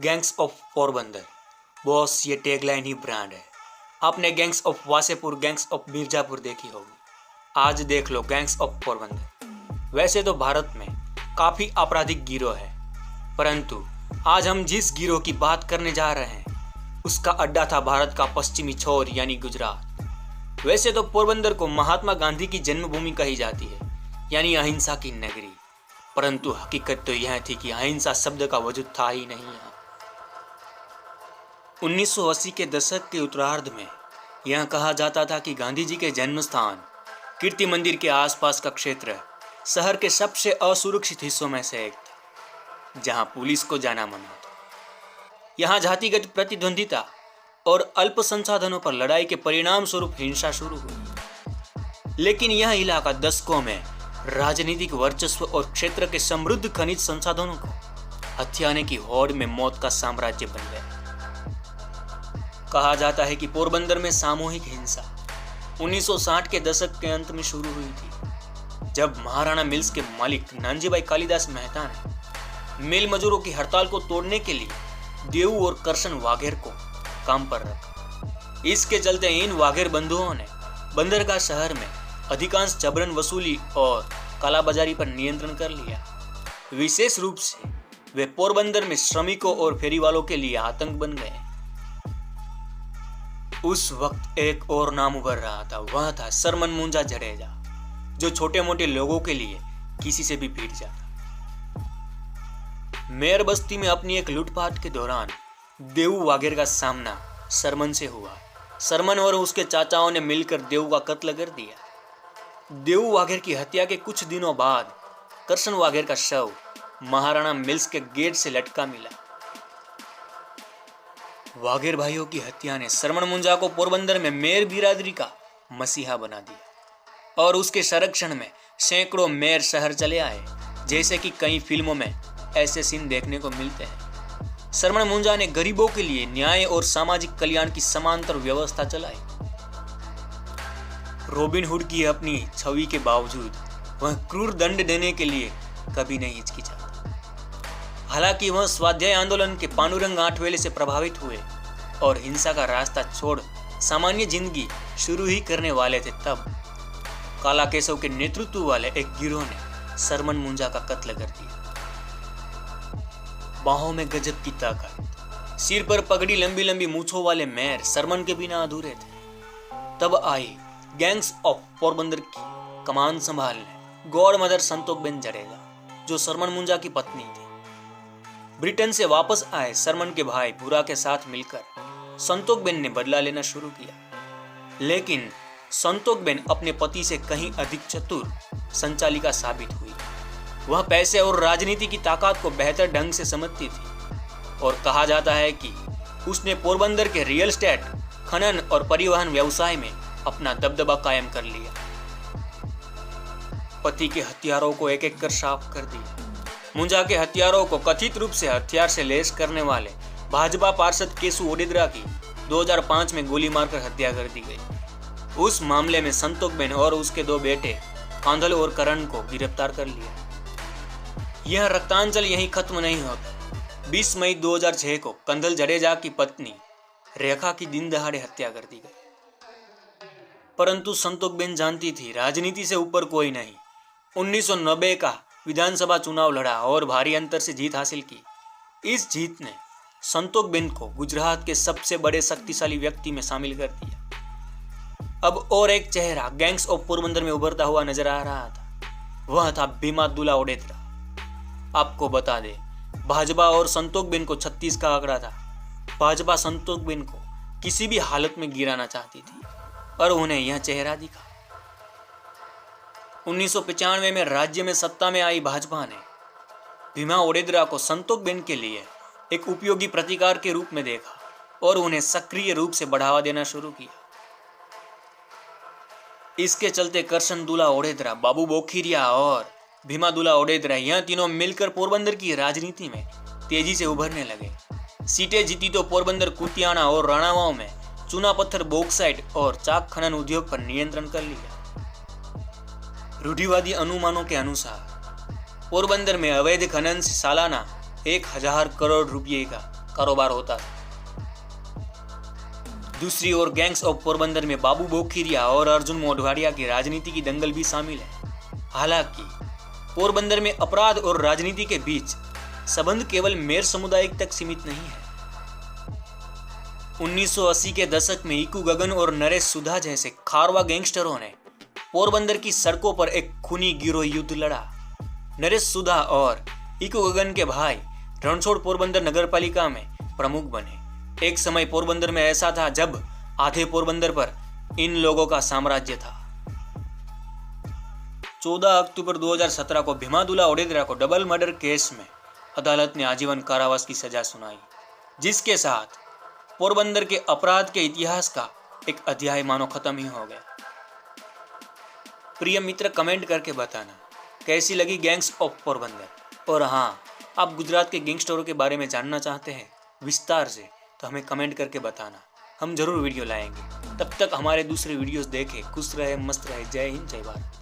Gangs of Porbandar. Boss, ये tagline ही brand है। आपने gangs of Wasseypur, gangs of Mirzapur देखी होगी, आज देख लो गैंग्स ऑफ पोरबंदर। वैसे तो भारत में काफी आपराधिक गिरोह है, परंतु आज हम जिस गिरोह की बात करने जा रहे हैं उसका अड्डा था भारत का पश्चिमी छोर यानी गुजरात। वैसे तो पोरबंदर को महात्मा गांधी की जन्मभूमि कही जाती है, यानी अहिंसा की नगरी, परंतु हकीकत तो यह थी कि अहिंसा शब्द का वजूद था ही नहीं यहाँ। 1980 के दशक के उत्तरार्ध में यह कहा जाता था कि गांधी जी के जन्म स्थान कीर्ति मंदिर के आसपास का क्षेत्र शहर के सबसे असुरक्षित हिस्सों में से एक था, जहां पुलिस को जाना मना था। यहाँ जातिगत प्रतिद्वंदिता और अल्प संसाधनों पर लड़ाई के परिणाम स्वरूप हिंसा शुरू हुई। लेकिन यह इलाका दशकों में राजनीतिक वर्चस्व और क्षेत्र के समृद्ध खनिज संसाधनों को हथियाने की होड़ में मौत का साम्राज्य बन गया। कहा जाता है कि पोरबंदर में सामूहिक हिंसा 1960 के दशक के अंत में शुरू हुई थी, जब महाराणा मिल्स के मालिक नानजीभाई कालिदास मेहता ने मिल मजदूरों की हड़ताल को तोड़ने के लिए देऊ और करशन वाघेर को काम पर रखा। इसके चलते इन वाघेर बंधुओं ने बंदरगाह शहर में अधिकांश जबरन वसूली और कालाबाजारी पर नियंत्रण कर लिया। विशेष रूप से वे पोरबंदर में श्रमिकों और फेरी वालों के लिए आतंक बन गए। उस वक्त एक और नाम उभर रहा था, वह था सरमन मुंजा जडेजा, जो छोटे मोटे लोगों के लिए किसी से भी भिड़ जाता। मेयर बस्ती में अपनी एक लूटपाट के दौरान देऊ वाघेर का सामना सरमन से हुआ। सरमन और उसके चाचाओं ने मिलकर देऊ का कत्ल कर दिया। देऊ वाघेर की हत्या के कुछ दिनों बाद करशन वाघेर का शव महाराणा मिल्स के गेट से लटका मिला। वाघेर भाइयों की हत्या ने सरमन मुंजा को पोरबंदर में मेयर बिरादरी का मसीहा बना दिया और उसके संरक्षण में सैकड़ों मेयर शहर चले आए, जैसे कि कई फिल्मों में ऐसे सीन देखने को मिलते हैं। सरमन मुंजा ने गरीबों के लिए न्याय और सामाजिक कल्याण की समांतर व्यवस्था चलाई। रॉबिन हुड की अपनी छवि के बावजूद वह क्रूर दंड देने के लिए कभी नहीं हिचकिचाता। हालांकि वह स्वाध्याय आंदोलन के पांडुरंग आठवेले से प्रभावित हुए और हिंसा का रास्ता छोड़ सामान्य जिंदगी शुरू ही करने वाले थे, तब काला केशव के नेतृत्व वाले एक गिरोह ने सरमन मुंजा का कत्ल कर दिया। बाहों में गजब की ताकत, सिर पर पगड़ी, लंबी लंबी मूछों वाले मेयर सरमन के बिना अधूरे थे। तब आई गैंग्स ऑफ पोरबंदर की कमान संभालने गॉड मदर संतोखबेन जडेजा, जो सरमन मुंजा की पत्नी थी। ब्रिटेन से वापस आए सरमन के भाई बुरा के साथ मिलकर संतोखबेन ने बदला लेना शुरू किया, लेकिन संतोखबेन अपने पति से कहीं अधिक चतुर संचालिका साबित हुई। वह पैसे और राजनीति की ताकत को बेहतर ढंग से समझती थी और कहा जाता है कि उसने पोरबंदर के रियल एस्टेट, खनन और परिवहन व्यवसाय में अपना दबदबा कायम कर लिया। पति के हथियारों को एक एक कर साफ कर दिया। मुंजा के हथियारों को कथित रूप से हथियार से लैस करने वाले भाजपा पार्षद केशु ओडेदरा की 2005 में गोली मारकर हत्या कर दी गई। उस मामले में संतोखबेन और उसके दो बेटे कांधल और करण को गिरफ्तार कर लिया। यह रक्तांचल यहीं खत्म नहीं होता। 20 मई 2006 को कंधल जडेजा की पत्नी रेखा की दिन दहाड़े हत्या कर दी गई, परंतु संतोखबेन जानती थी राजनीति से ऊपर कोई नहीं। 1990 का विधानसभा चुनाव लड़ा और भारी अंतर से जीत हासिल की। इस जीत ने संतोखबेन को गुजरात के सबसे बड़े शक्तिशाली व्यक्ति में शामिल कर दिया। अब और एक चेहरा गैंग्स ऑफ पोरबंदर में उभरता हुआ नजर आ रहा था, वह था भीमा दुला ओडेदरा। आपको बता दे, भाजपा और संतोखबेन को 36 का आंकड़ा था। भाजपा संतोखबेन को किसी भी हालत में गिराना चाहती थी और उन्हें यह चेहरा दिखा। 1995 में राज्य में सत्ता में आई भाजपा ने भीमा ओडेदरा को संतोखबेन के लिए एक उपयोगी प्रतिकार के रूप में देखा और उन्हें सक्रिय रूप से बढ़ावा देना शुरू किया। इसके चलते करशन दुला ओडेदरा, बाबू बोखीरिया और भीमा दुला ओडेदरा, यह तीनों मिलकर पोरबंदर की राजनीति में तेजी से उभरने लगे। सीटें जीती तो पोरबंदर, कुतियाना और राणावाओं में चूना पत्थर, बॉक्साइट और चाक खनन उद्योग पर नियंत्रण कर लिया। रूढ़िवादी अनुमानों के अनुसार पोरबंदर में अवैध खनन से सालाना 1000 करोड़ रुपये का कारोबार होता था। दूसरी ओर गैंग्स ऑफ पोरबंदर में बाबू बोखीरिया और अर्जुन मोढवाडिया की राजनीति की दंगल भी शामिल है। हालांकि पोरबंदर में अपराध और राजनीति के बीच संबंध केवल मेर समुदाय तक सीमित नहीं है। 1980 के दशक में इकू गगन और नरेश सुधा जैसे खारवा गैंगस्टरों ने पोरबंदर की सड़कों पर एक खूनी गिरोह युद्ध लड़ा। नरेश सुधा और इकू गगन के भाई रणछोड़ पोरबंदर नगरपालिका में प्रमुख बने। एक समय पोरबंदर में ऐसा था जब आधे पोरबंदर पर इन लोगों का साम्राज्य था। 14 अक्टूबर 2017 को भीमादुला ओडेद्रा को डबल मर्डर केस में अदालत ने आजीवन कारावास की सजा सुनाई, जिसके साथ पोरबंदर के अपराध के इतिहास का एक अध्याय मानो खत्म ही हो गया। प्रिय मित्र, कमेंट करके बताना कैसी लगी गैंग्स ऑफ पोरबंदर। और हाँ, आप गुजरात के गैंगस्टरों के बारे में जानना चाहते हैं विस्तार से तो हमें कमेंट करके बताना, हम जरूर वीडियो लाएंगे। तब तक हमारे दूसरे वीडियोस देखें। खुश रहे, मस्त रहे। जय हिंद, जय भारत।